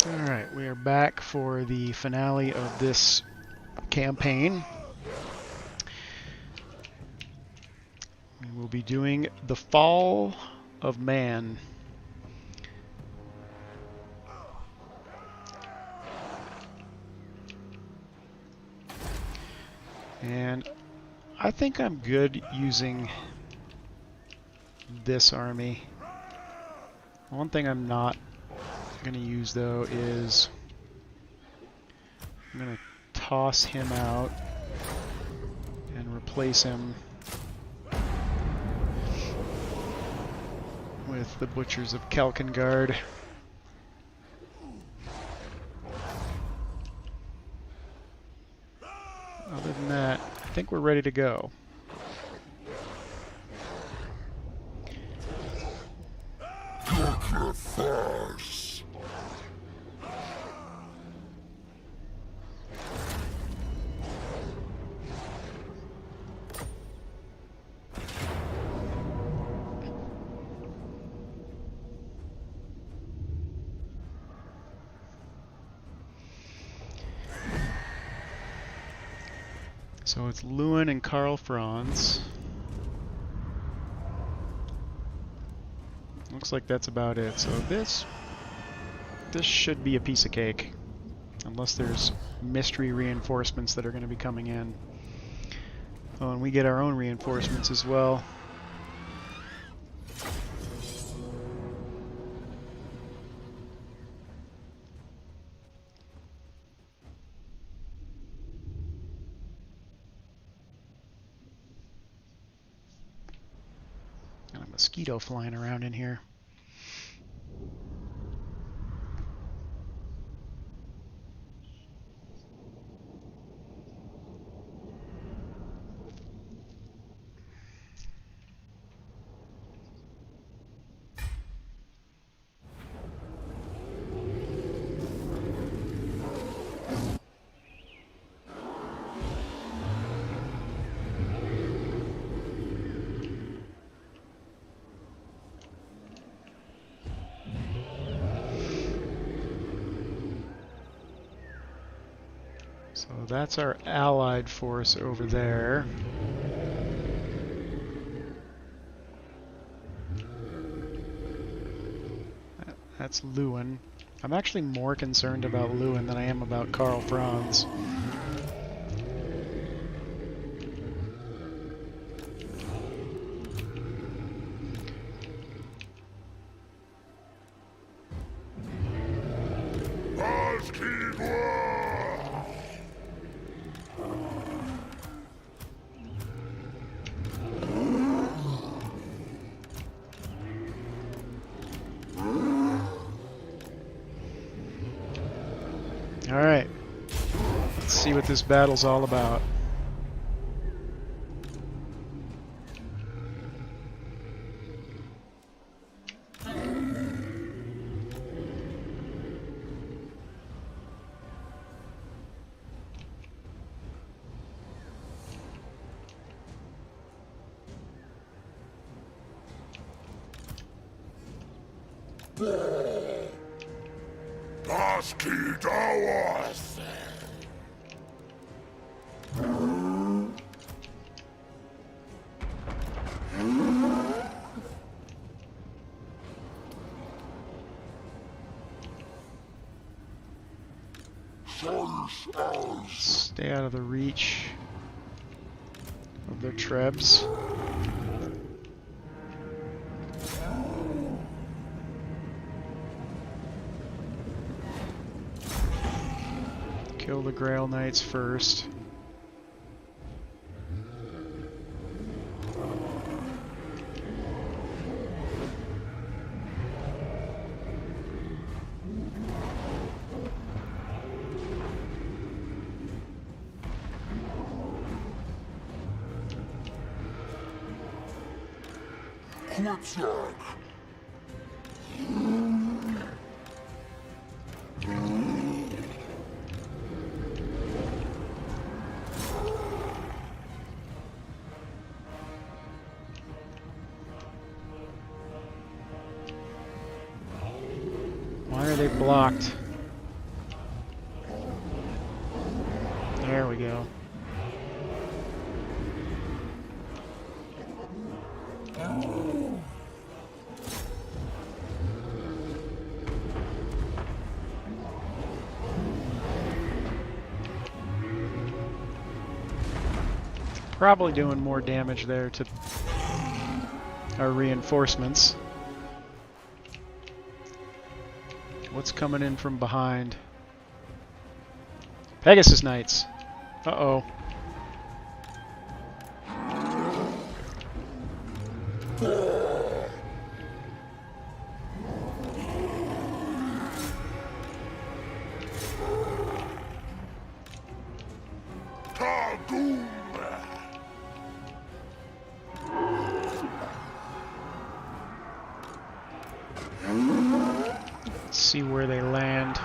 Alright, we are back for the finale of this campaign. We will be doing The Fall of Man. And I think I'm good using this army. One thing I'm not going to use though is I'm going to toss him out and replace him with the Butchers of Kelkengard. Other than that, I think we're ready to go. Sacrifice. So it's Lewin and Karl Franz. Looks like that's about it. So this should be a piece of cake, unless there's mystery reinforcements that are going to be coming in. Oh, and we get our own reinforcements as well. Got a mosquito flying around in here. So that's our allied force over there. That's Lewin. I'm actually more concerned about Lewin than I am about Karl Franz. Alright, let's see what this battle's all about. Stay out of the reach of their trebs. Kill the Grail Knights first. Khazrak. Why are they blocked? There we go. Probably doing more damage there to our reinforcements. What's coming in from behind? Pegasus Knights. Uh-oh. Let's see where they land.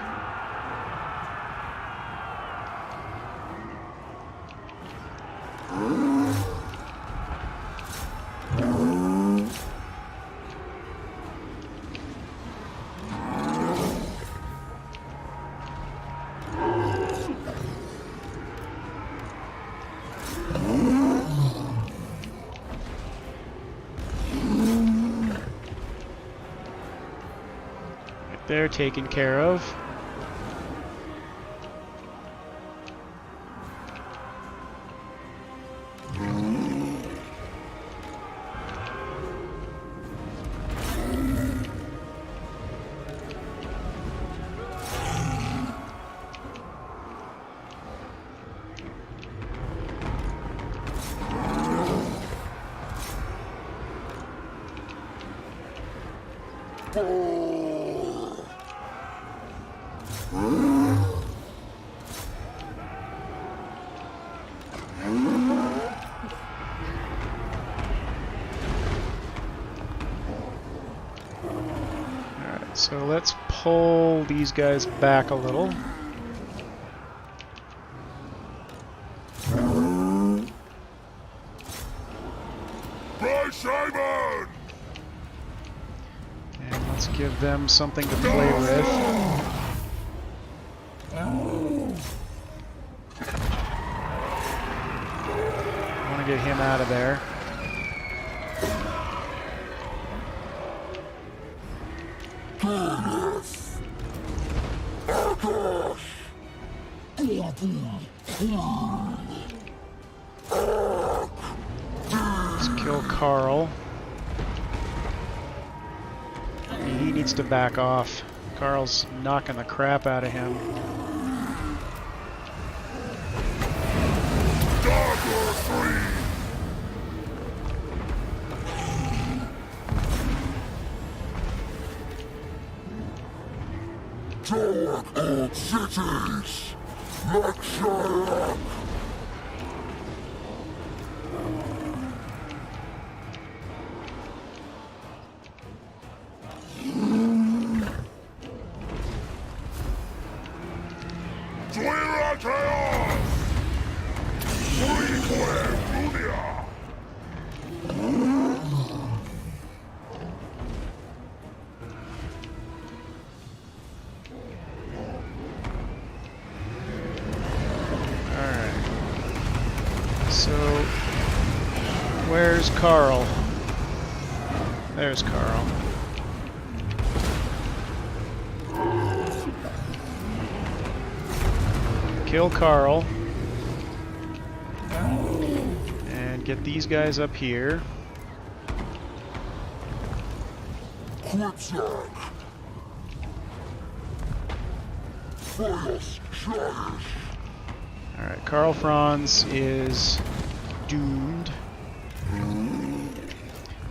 They're taken care of. So let's pull these guys back a little. And let's give them something to play with. I want to get him out of there. Let's kill Carl. He needs to back off. Carl's knocking the crap out of him. Cities! Khazrak! So, where's Carl? There's Carl. Kill Carl. And get these guys up here. Khazrak! Alright, Karl Franz is doomed.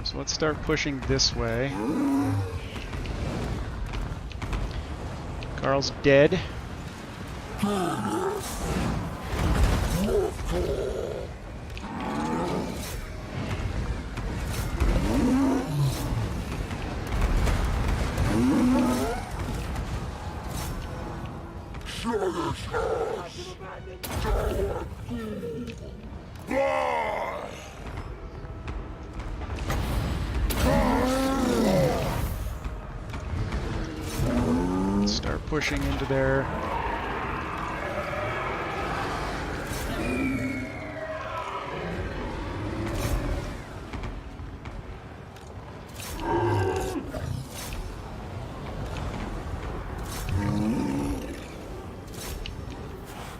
So let's start pushing this way. Carl's dead. Start pushing into there.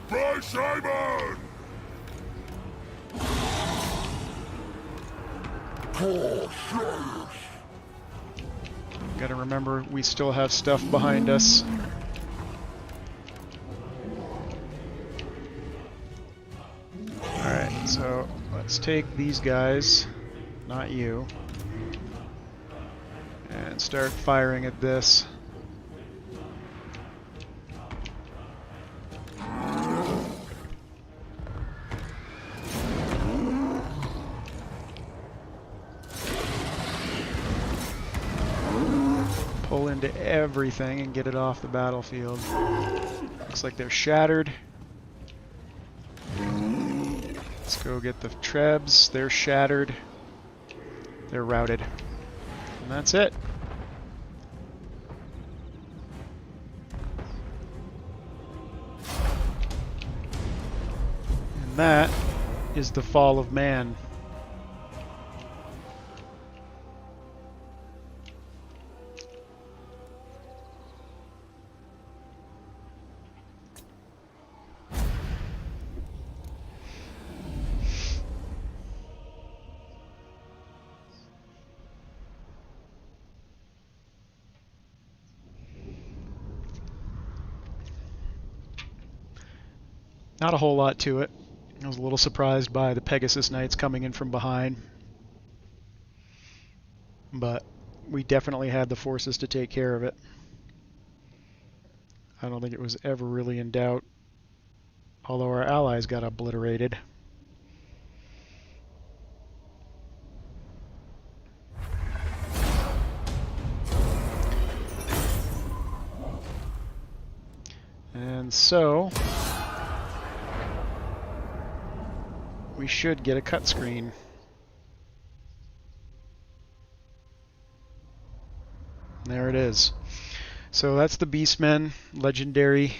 By Simon! Gotta remember, we still have stuff behind us. Alright, so let's take these guys, not you, and start firing at this. Pull into everything and get it off the battlefield. Looks like they're shattered. Let's go get the Trebs. They're shattered. They're routed. And that's it. And that is the fall of man. Not a whole lot to it. I was a little surprised by the Pegasus Knights coming in from behind. But we definitely had the forces to take care of it. I don't think it was ever really in doubt, although our allies got obliterated. And so we should get a cut screen. There it is. So that's the Beastmen legendary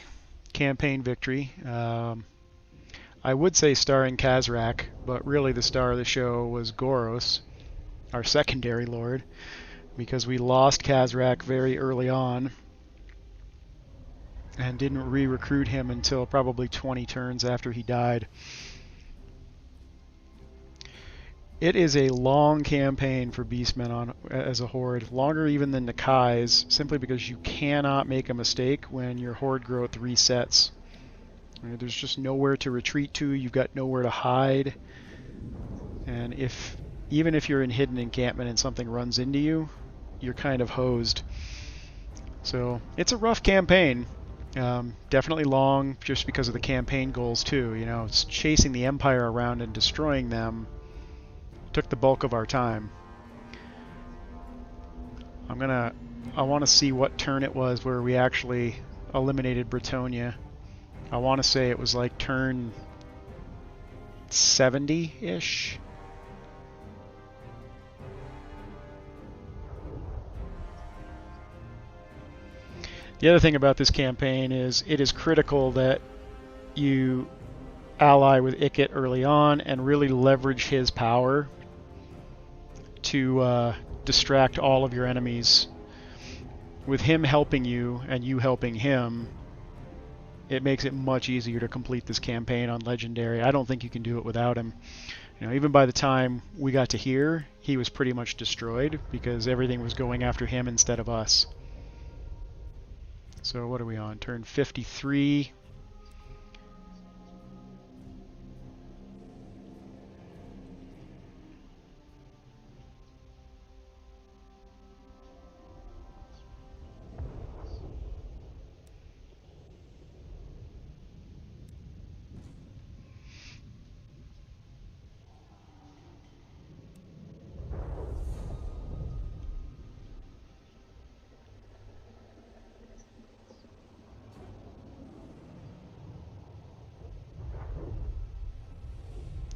campaign victory. I would say starring Khazrak, but really the star of the show was Goros, our secondary lord, because we lost Khazrak very early on and didn't re-recruit him until probably 20 turns after he died. It is a long campaign for Beastmen as a horde, longer even than Nakai's, simply because you cannot make a mistake when your horde growth resets. There's just nowhere to retreat to, you've got nowhere to hide, and even if you're in hidden encampment and something runs into you, you're kind of hosed. So it's a rough campaign. Definitely long just because of the campaign goals too. You know, it's chasing the Empire around and destroying them took the bulk of our time. I want to see what turn it was where we actually eliminated Bretonia. I want to say it was like turn 70-ish. The other thing about this campaign is it is critical that you ally with Ikit early on and really leverage his power to distract all of your enemies. With him helping you and you helping him, it makes it much easier to complete this campaign on Legendary. I don't think you can do it without him. You know, even by the time we got to here, he was pretty much destroyed because everything was going after him instead of us. So what are we on? Turn 53.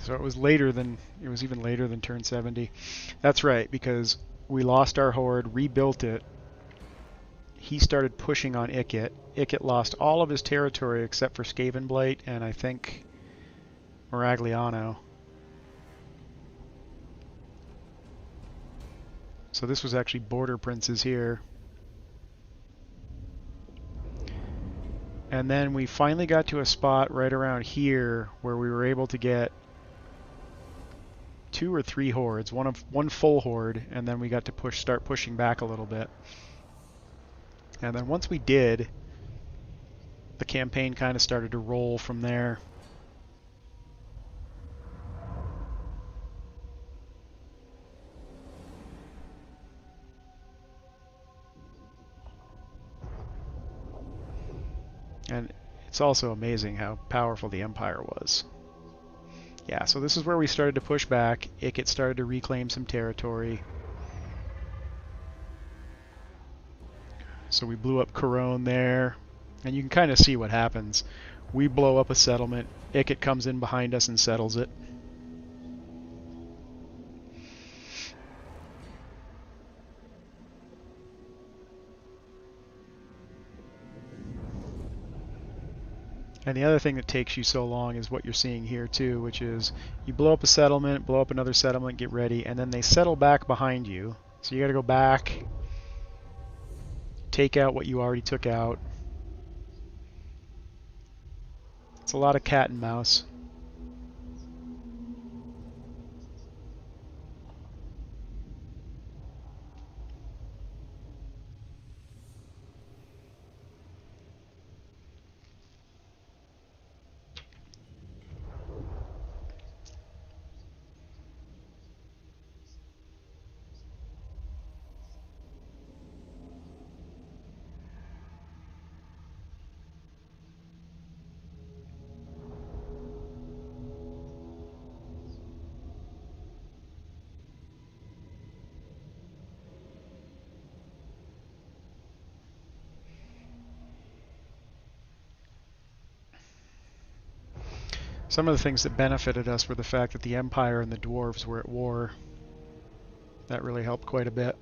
So it was even later than turn 70. That's right, because we lost our horde, rebuilt it. He started pushing on Ikit. Ikit lost all of his territory except for Skavenblight and I think Maragliano. So this was actually border princes here. And then we finally got to a spot right around here where we were able to get 2 or 3 hordes, one full horde, and then we got to start pushing back a little bit. And then once we did, the campaign kind of started to roll from there. And it's also amazing how powerful the Empire was. Yeah, so this is where we started to push back. Ikit started to reclaim some territory. So we blew up Corone there. And you can kind of see what happens. We blow up a settlement. Ikit comes in behind us and settles it. And the other thing that takes you so long is what you're seeing here too, which is you blow up a settlement, blow up another settlement, get ready, and then they settle back behind you. So you got to go back, take out what you already took out. It's a lot of cat and mouse. Some of the things that benefited us were the fact that the Empire and the Dwarves were at war. That really helped quite a bit.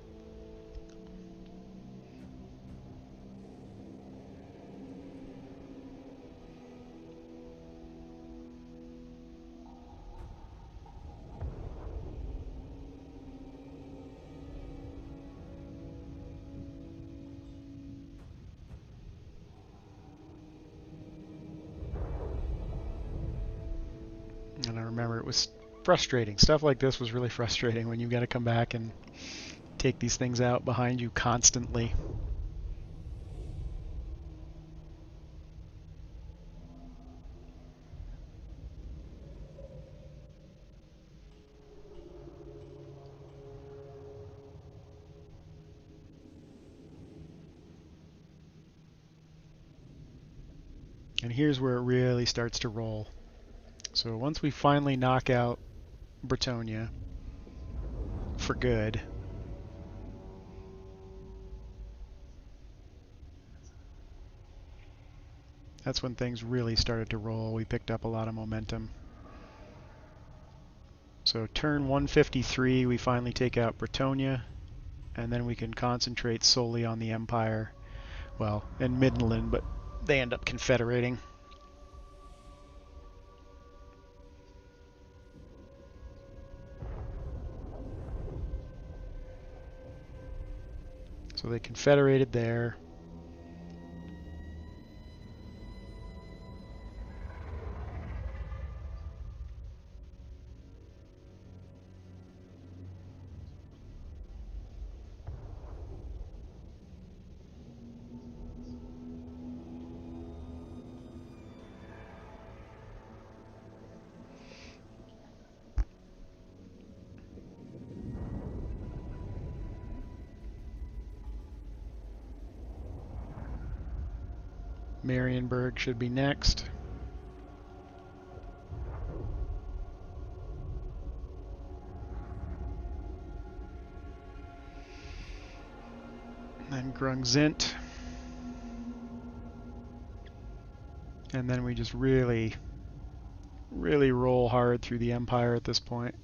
And I remember it was frustrating. Stuff like this was really frustrating when you've got to come back and take these things out behind you constantly. And here's where it really starts to roll. So once we finally knock out Bretonia for good, that's when things really started to roll. We picked up a lot of momentum. So turn 153, we finally take out Bretonia, and then we can concentrate solely on the Empire. Well, and Midland, but they end up confederating. So they confederated there. Marienburg should be next. Then Grungzint. And then we just really roll hard through the Empire at this point.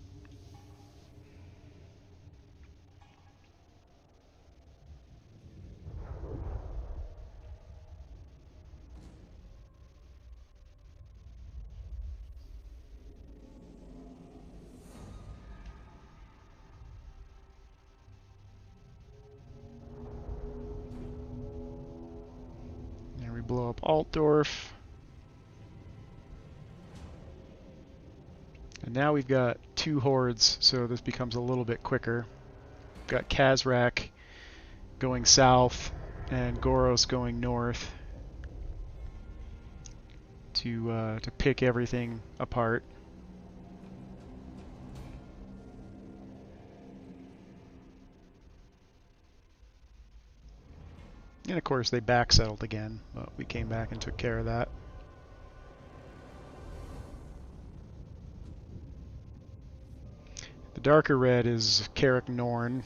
should blow up Altdorf. And now we've got 2 hordes, so this becomes a little bit quicker. We've got Khazrak going south and Goros going north to pick everything apart. And of course they back settled again, but we came back and took care of that. The darker red is Carrick Norn.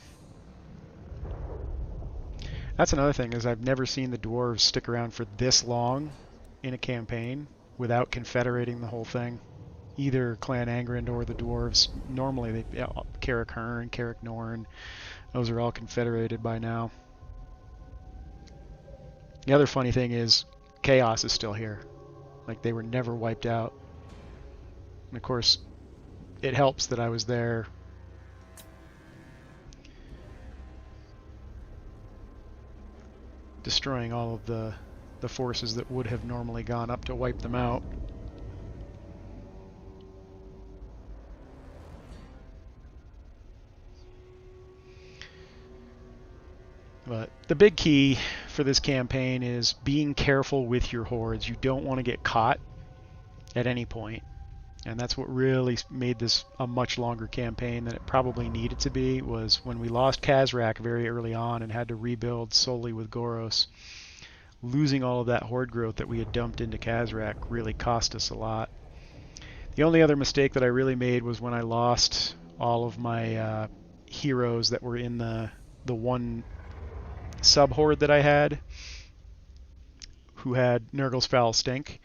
That's another thing, is I've never seen the dwarves stick around for this long in a campaign without confederating the whole thing. Either Clan Angrand or the dwarves. Normally, Carrick Hearn, Carrick Norn, those are all confederated by now. The other funny thing is, Chaos is still here. Like, they were never wiped out. And of course, it helps that I was there destroying all of the forces that would have normally gone up to wipe them out. But the big key for this campaign is being careful with your hordes. You don't want to get caught at any point. And that's what really made this a much longer campaign than it probably needed to be, was when we lost Khazrak very early on and had to rebuild solely with Goros. Losing all of that horde growth that we had dumped into Khazrak really cost us a lot. The only other mistake that I really made was when I lost all of my heroes that were in the one sub-horde that I had, who had Nurgle's Foul Stink.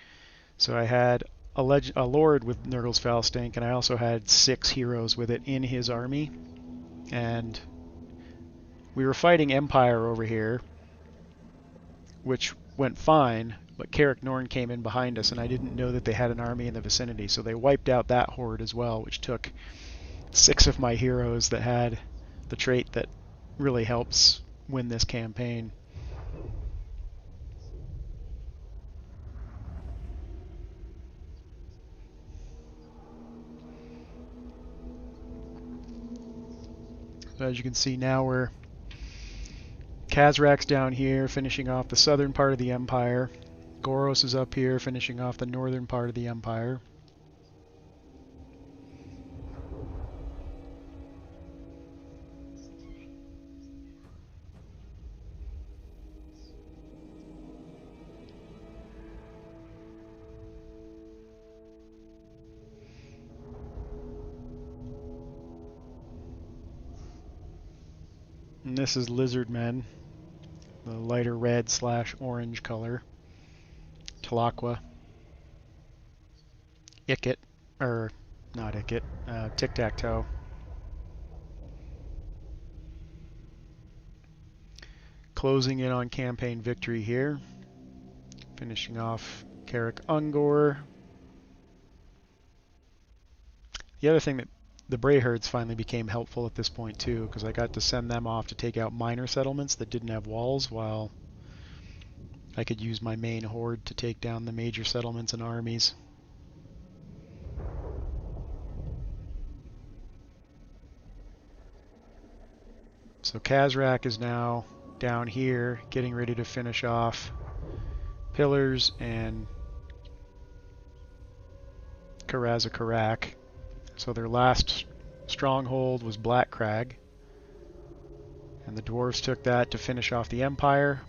So I had a lord with Nurgle's Foul Stink, and I also had 6 heroes with it in his army. And we were fighting Empire over here, which went fine, but Carrick Norn came in behind us, and I didn't know that they had an army in the vicinity, so they wiped out that horde as well, which took 6 of my heroes that had the trait that really helps win this campaign. So as you can see now, we're Khazrak's down here, finishing off the southern part of the Empire. Goros is up here, finishing off the northern part of the Empire. And this is Lizardmen, the lighter red / orange color. Talaqua. Ikit, or not Ikit, Tic-Tac-Toe. Closing in on campaign victory here. Finishing off Carrick Ungor. The other thing that the Brayherds finally became helpful at this point too, because I got to send them off to take out minor settlements that didn't have walls, while I could use my main horde to take down the major settlements and armies. So Khazrak is now down here, getting ready to finish off Pillars and Khazrak. So their last stronghold was Black Crag, and the dwarves took that to finish off the Empire.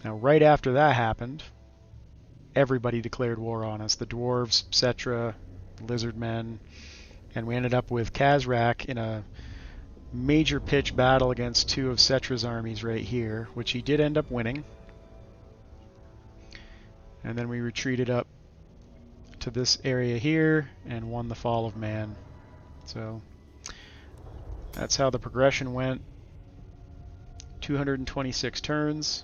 Now right after that happened, everybody declared war on us. The dwarves, Cetra, Lizardmen, and we ended up with Khazrak in a major pitch battle against 2 of Cetra's armies right here, which he did end up winning. And then we retreated up to this area here and won the Fall of Man. So that's how the progression went. 226 turns.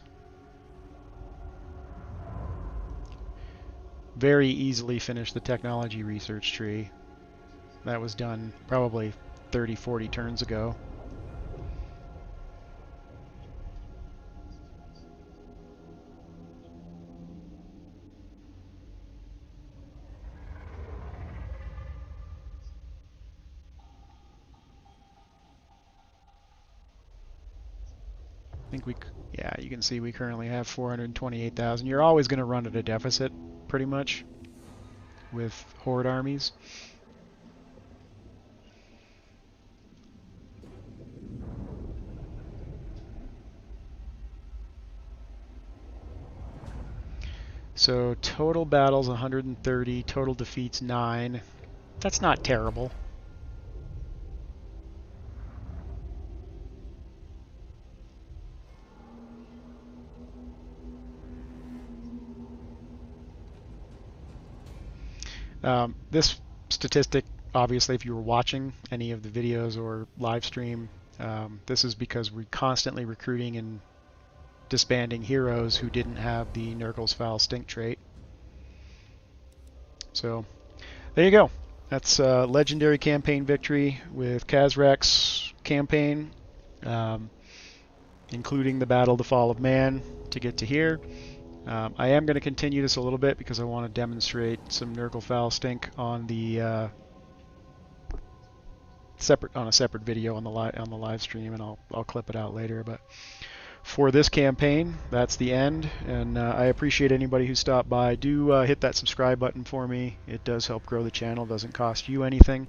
Very easily finished the technology research tree. That was done probably 30-40 turns ago. I think yeah, you can see we currently have 428,000. You're always going to run at a deficit, pretty much, with horde armies. So total battles 130, total defeats 9. That's not terrible. This statistic, obviously, if you were watching any of the videos or live stream, this is because we're constantly recruiting and disbanding heroes who didn't have the Nurgle's Foul Stink trait. So there you go. That's a legendary campaign victory with Khazrak's campaign, including the Battle, the Fall of Man, to get to here. I am going to continue this a little bit because I want to demonstrate some Nurgle Foul Stink on the a separate video on the live stream, and I'll clip it out later. But for this campaign, that's the end, and I appreciate anybody who stopped by. Do hit that subscribe button for me. It does help grow the channel. It doesn't cost you anything.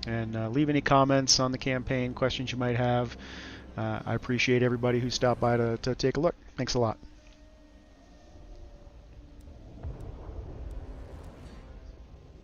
And leave any comments on the campaign, questions you might have. I appreciate everybody who stopped by to take a look. Thanks a lot.